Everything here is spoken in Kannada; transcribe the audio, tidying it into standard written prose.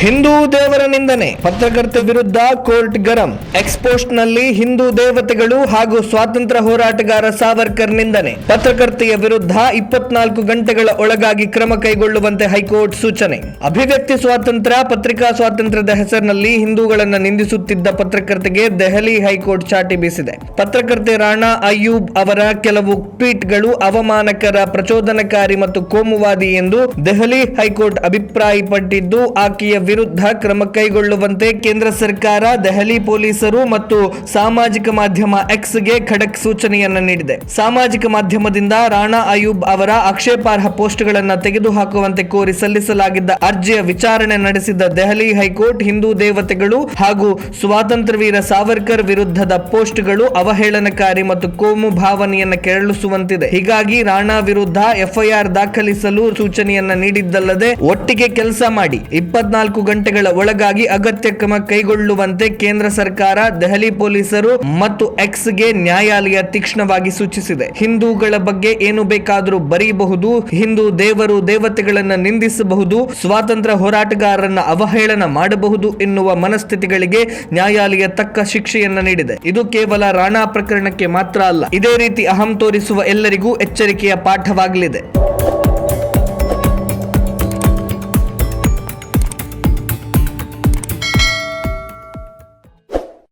ಹಿಂದೂ ದೇವರ ನಿಂದನೆ, ಪತ್ರಕರ್ತ ವಿರುದ್ಧ ಕೋರ್ಟ್ ಗರಂ. ಎಕ್ಸ್ಪೋಸ್ಟ್ ನಲ್ಲಿ ಹಿಂದೂ ದೇವತೆಗಳು ಹಾಗೂ ಸ್ವಾತಂತ್ರ್ಯ ಹೋರಾಟಗಾರ ಸಾವರ್ಕರ್ ನಿಂದನೆ. ಪತ್ರಕರ್ತೆಯ ವಿರುದ್ಧ 24 ಗಂಟೆಗಳ ಒಳಗಾಗಿ ಕ್ರಮ ಕೈಗೊಳ್ಳುವಂತೆ ಹೈಕೋರ್ಟ್ ಸೂಚನೆ. ಅಭಿವ್ಯಕ್ತಿ ಸ್ವಾತಂತ್ರ್ಯ, ಪತ್ರಿಕಾ ಸ್ವಾತಂತ್ರ್ಯದ ಹೆಸರಿನಲ್ಲಿ ಹಿಂದೂಗಳನ್ನು ನಿಂದಿಸುತ್ತಿದ್ದ ಪತ್ರಕರ್ತೆಗೆ ದೆಹಲಿ ಹೈಕೋರ್ಟ್ ಚಾಟಿ ಬೀಸಿದೆ. ಪತ್ರಕರ್ತೆ ರಾಣಾ ಅಯ್ಯೂಬ್ ಅವರ ಕೆಲವು ಟ್ವೀಟ್ಗಳು ಅವಮಾನಕರ, ಪ್ರಚೋದನಕಾರಿ ಮತ್ತು ಕೋಮುವಾದಿ ಎಂದು ದೆಹಲಿ ಹೈಕೋರ್ಟ್ ಅಭಿಪ್ರಾಯಪಟ್ಟಿದ್ದು, ಆಕೆಯ ವಿರುದ್ಧ ಕ್ರಮ ಕೈಗೊಳ್ಳುವಂತೆ ಕೇಂದ್ರ ಸರ್ಕಾರ, ದೆಹಲಿ ಪೊಲೀಸರು ಮತ್ತು ಸಾಮಾಜಿಕ ಮಾಧ್ಯಮ ಎಕ್ಸ್ಗೆ ಖಡಕ್ ಸೂಚನೆಯನ್ನ ನೀಡಿದೆ. ಸಾಮಾಜಿಕ ಮಾಧ್ಯಮದಿಂದ ರಾಣಾ ಅಯ್ಯೂಬ್ ಅವರ ಆಕ್ಷೇಪಾರ್ಹ ಪೋಸ್ಟ್ಗಳನ್ನು ತೆಗೆದುಹಾಕುವಂತೆ ಕೋರಿ ಸಲ್ಲಿಸಲಾಗಿದ್ದ ಅರ್ಜಿಯ ವಿಚಾರಣೆ ನಡೆಸಿದ ದೆಹಲಿ ಹೈಕೋರ್ಟ್, ಹಿಂದೂ ದೇವತೆಗಳು ಹಾಗೂ ಸ್ವಾತಂತ್ರ್ಯವೀರ ಸಾವರ್ಕರ್ ವಿರುದ್ಧದ ಪೋಸ್ಟ್ಗಳು ಅವಹೇಳನಕಾರಿ ಮತ್ತು ಕೋಮು ಭಾವನೆಯನ್ನ ಕೆರಳಿಸುವಂತಿದೆ. ಹೀಗಾಗಿ ರಾಣಾ ವಿರುದ್ಧ ಎಫ್ಐಆರ್ ದಾಖಲಿಸಲು ಸೂಚನೆಯನ್ನ ನೀಡಿದ್ದಲ್ಲದೆ, ಒಟ್ಟಿಗೆ ಕೆಲಸ ಮಾಡಿ 24 ಗಂಟೆಗಳ ಒಳಗಾಗಿ ಅಗತ್ಯ ಕ್ರಮ ಕೈಗೊಳ್ಳುವಂತೆ ಕೇಂದ್ರ ಸರ್ಕಾರ, ದೆಹಲಿ ಪೊಲೀಸರು ಮತ್ತು ಎಕ್ಸ್ಗೆ ನ್ಯಾಯಾಲಯ ತೀಕ್ಷ್ಣವಾಗಿ ಸೂಚಿಸಿದೆ. ಹಿಂದೂಗಳ ಬಗ್ಗೆ ಏನು ಬೇಕಾದರೂ ಬರೆಯಬಹುದು, ಹಿಂದೂ ದೇವರು ದೇವತೆಗಳನ್ನ ನಿಂದಿಸಬಹುದು, ಸ್ವಾತಂತ್ರ್ಯ ಹೋರಾಟಗಾರರನ್ನ ಅವಹೇಳನ ಮಾಡಬಹುದು ಎನ್ನುವ ಮನಸ್ಥಿತಿಗಳಿಗೆ ನ್ಯಾಯಾಲಯ ತಕ್ಕ ಶಿಕ್ಷೆಯನ್ನ ನೀಡಿದೆ. ಇದು ಕೇವಲ ರಾಣಾ ಪ್ರಕರಣಕ್ಕೆ ಮಾತ್ರ ಅಲ್ಲ, ಇದೇ ರೀತಿ ಅಹಂ ತೋರಿಸುವ ಎಲ್ಲರಿಗೂ ಎಚ್ಚರಿಕೆಯ ಪಾಠವಾಗಲಿದೆ.